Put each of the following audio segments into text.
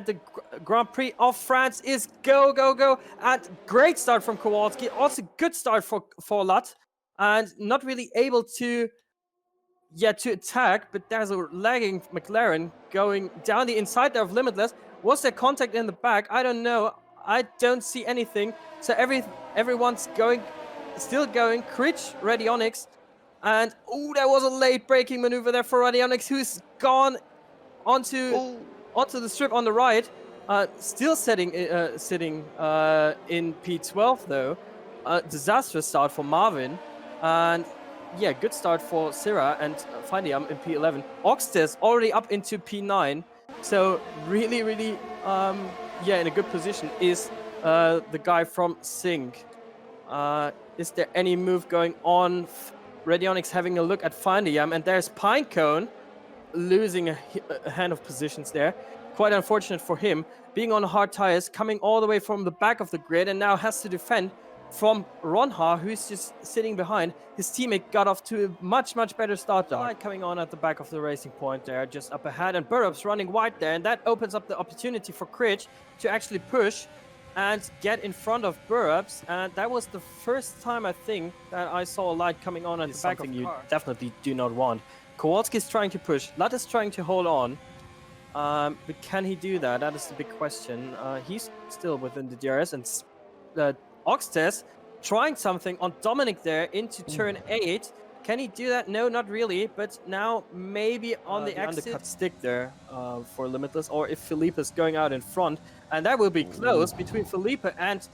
at the Grand Prix of France is go, go, go. And great start from Kowalski. Also good start for Lut. And not really able to attack, but there's a lagging McLaren going down the inside there of Limitless. Was there contact in the back? I don't know. I don't see anything. So everyone's still going. Critch, Radionics, and there was a late braking maneuver there for Radionics, who's gone onto the strip on the right. Still sitting in P12 though. Disastrous start for Marvin, and yeah, good start for Syrah, and finally I'm in P11. Oxtes already up into P9, so really, in a good position is the guy from Sync. Is there any move going on? Radionics having a look at Findiam, and there's Pinecone losing a hand of positions there. Quite unfortunate for him, being on hard tires, coming all the way from the back of the grid, and now has to defend from Ronha, who's just sitting behind. His teammate got off to a much better start. Light coming on at the back of the racing point there, just up ahead, and Burrups running wide there, and that opens up the opportunity for Critch to actually push and get in front of Burrups. And that was the first time, I think, that I saw a light coming on at the back of the car. You definitely do not want. Kowalski is trying to push, Lat is trying to hold on, but can he do that? That is the big question. He's still within the DRS, and Oxtes trying something on Dominic there into turn 8. Can he do that? No, not really, but now maybe on the exit. Undercut stick there for Limitless, or if Felipe is going out in front, and that will be close between Felipe and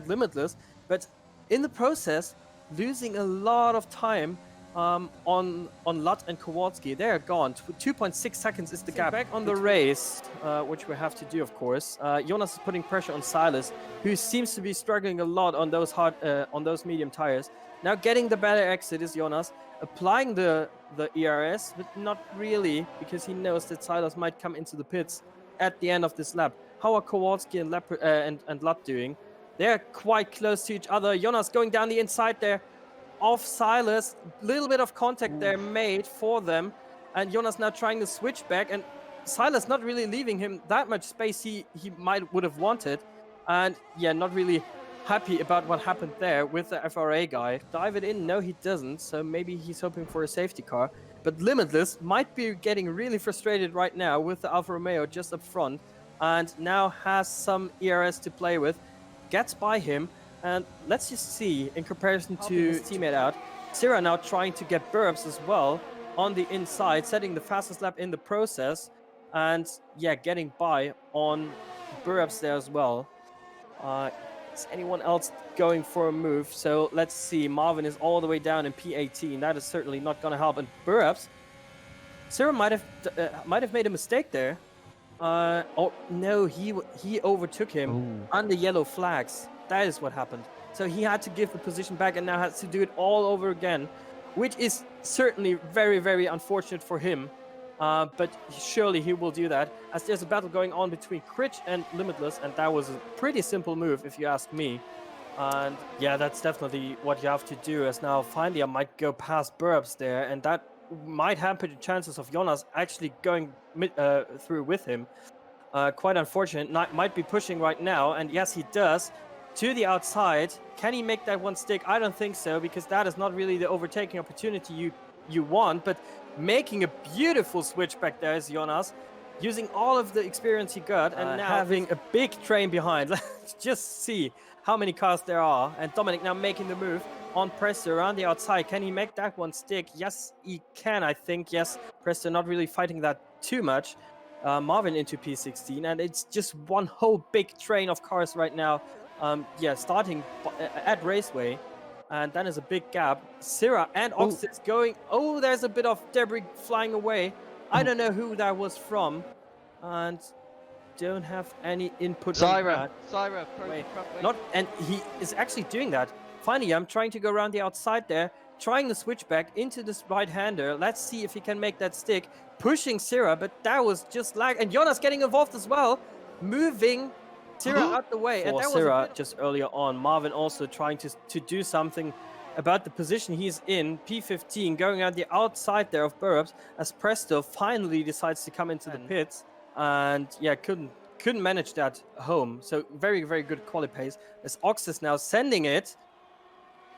Limitless, but in the process losing a lot of time on Lut and Kowalski. They're gone. 2.6 seconds is the gap. Back on the race, which we have to do, of course. Jonas is putting pressure on Silas, who seems to be struggling a lot on those medium tires. Now getting the better exit is Jonas, applying the ERS, but not really, because he knows that Silas might come into the pits at the end of this lap. How are Kowalski and Lut doing? They're quite close to each other. Jonas going down the inside there of Silas. Little bit of contact there made for them, and Jonas now trying to switch back, and Silas not really leaving him that much space he would have wanted, and yeah, not really happy about what happened there with the FRA guy. Dive it in? No, he doesn't, so maybe he's hoping for a safety car. But Limitless might be getting really frustrated right now with the Alfa Romeo just up front, and now has some ERS to play with. Gets by him, and let's just see, in comparison to his teammate out, Syrah now trying to get Burrups as well on the inside, setting the fastest lap in the process, and yeah, getting by on Burrups there as well. Is anyone else going for a move? So let's see, Marvin is all the way down in P18. That is certainly not going to help, and Burrups, Syrah might have made a mistake there. Oh no, he overtook him under yellow flags. That is what happened. So he had to give the position back and now has to do it all over again, which is certainly very unfortunate for him. But surely he will do that, as there's a battle going on between Critch and Limitless, and that was a pretty simple move if you ask me. And yeah, that's definitely what you have to do, as now finally I might go past Burrups there, and that might hamper the chances of Jonas actually going through with him. Quite unfortunate. Might be pushing right now, and yes, he does. To the outside. Can he make that one stick? I don't think so, because that is not really the overtaking opportunity you want, but making a beautiful switch back there is Jonas, using all of the experience he got, and now having a big train behind. Let's just see how many cars there are, and Dominic now making the move on Presto around the outside. Can he make that one stick? Yes, he can, I think. Yes, Presto not really fighting that too much. Marvin into P16, and it's just one whole big train of cars right now. Yeah, starting at Raceway, and that is a big gap. Syrah and Oxtis going. Oh, there's a bit of debris flying away. I don't know who that was from, and don't have any input on that. Syrah, not, and he is actually doing that. Finally, I'm trying to go around the outside there, trying to switch back into this right-hander. Let's see if he can make that stick. Pushing Syrah, but that was just lag. And Jonas getting involved as well, moving Syrah out the way. And that was Syrah just earlier on. Marvin also trying to do something about the position he's in. P15 going out the outside there of Burrups, as Presto finally decides to come into the pits. And yeah, couldn't couldn't manage that home. So very, very good quali pace. As Oxys now sending it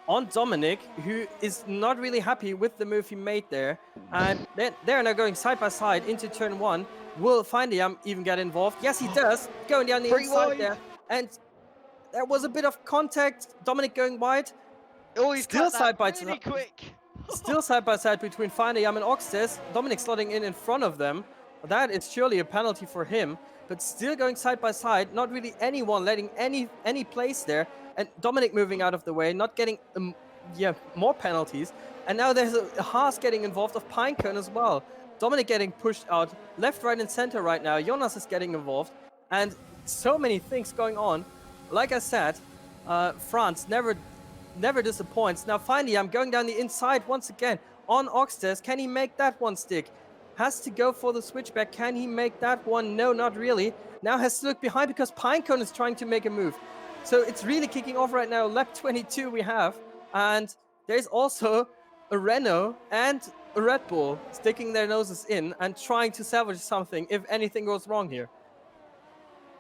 on Dominic, who is not really happy with the move he made there. And they're now going side by side into turn 1. Will Findiam even get involved? Yes, he does. Going down the inside there. And there was a bit of contact. Dominic going wide. Oh, he's still cut side that by really quick. Still side by side between Findiam and Oxys. Dominic slotting in front of them. That is surely a penalty for him. But still going side by side. Not really anyone letting any place there. And Dominic moving out of the way, not getting more penalties. And now there's a Haas getting involved of Pinecone as well. Dominic getting pushed out left, right, and center right now. Jonas is getting involved. And so many things going on. Like I said, France never disappoints. Now finally, I'm going down the inside once again on Oxtes. Can he make that one stick? Has to go for the switchback. Can he make that one? No, not really. Now has to look behind because Pinecone is trying to make a move. So it's really kicking off right now. Lap 22 we have. And there's also a Renault and a Red Bull sticking their noses in and trying to salvage something if anything goes wrong here.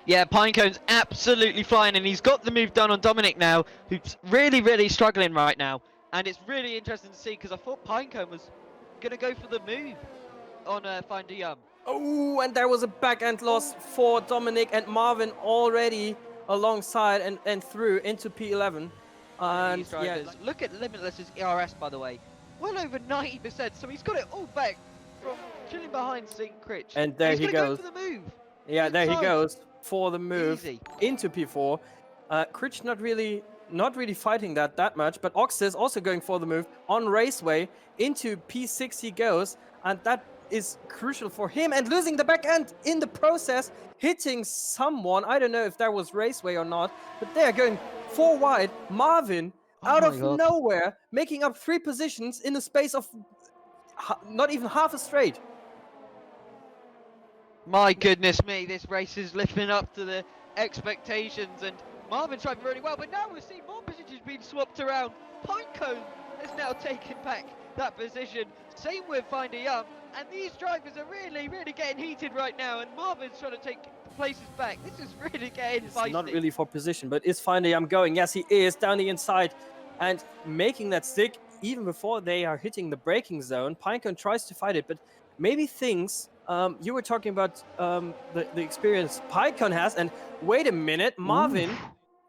Yeah, Pinecone's absolutely flying, and he's got the move done on Dominic now, who's really, really struggling right now. And it's really interesting to see, because I thought Pinecone was going to go for the move on Findiam. Oh, and there was a back-end loss for Dominic and Marvin already alongside and through into P11. And yeah, look at Limitless's ERS, by the way. Well over 90%, so he's got it all back from chilling behind St. Critch. And there he goes. Go for the move. Yeah, there he goes for the move. Easy. Into P4. Critch not really fighting that much, but Oxys also going for the move on Raceway. Into P6 he goes, and that is crucial for him, and losing the back end in the process, hitting someone. I don't know if that was Raceway or not, but they're going 4 wide. Marvin out of nowhere, making up 3 positions in the space of not even half a straight. My goodness me, this race is living up to the expectations, and Marvin's driving really well, but now we're seeing more positions being swapped around. Pinecone has now taken back that position. Same with Findiam, and these drivers are really, really getting heated right now, and Marvin's trying to take places back. This is really getting feisty. Not really for position, but is Findiam going? Yes, he is down the inside and making that stick even before they are hitting the braking zone. Pinecone tries to fight it, but maybe things. You were talking about the experience Pinecone has, and wait a minute, Marvin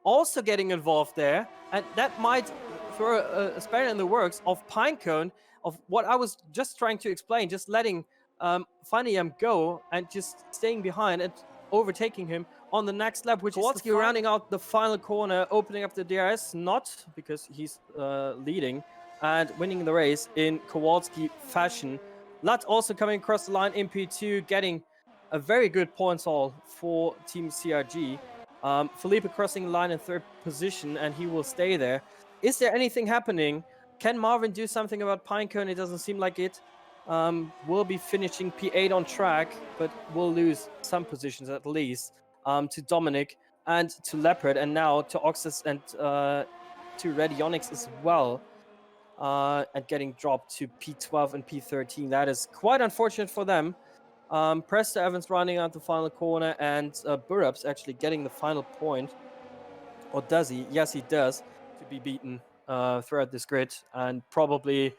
also getting involved there, and that might throw a spanner in the works of Pinecone, of what I was just trying to explain, just letting Findiam go and just staying behind and overtaking him on the next lap, which is rounding out the final corner, opening up the DRS, not because he's leading and winning the race in Kowalski fashion. Lat also coming across the line in P2, getting a very good points haul for Team CRG. Felipe crossing the line in 3rd position, and he will stay there. Is there anything happening? Can Marvin do something about Pinecone? It doesn't seem like it. Will be finishing P8 on track, but will lose some positions at least to Dominic and to Leopard, and now to Oxys and to Radionics as well. And getting dropped to P12 and P13. That is quite unfortunate for them. Presta Evans running out the final corner, and Burrups actually getting the final point. Or does he? Yes, he does, to be beaten throughout this grid and probably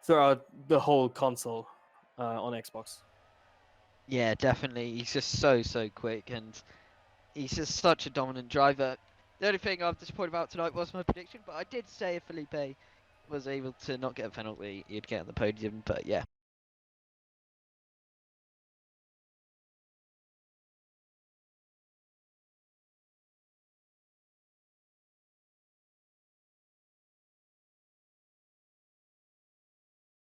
throughout the whole console on Xbox. Yeah, definitely. He's just so quick, and he's just such a dominant driver. The only thing I'm disappointed about tonight was my prediction, but I did say if Felipe was able to not get a penalty, he'd get on the podium. But yeah,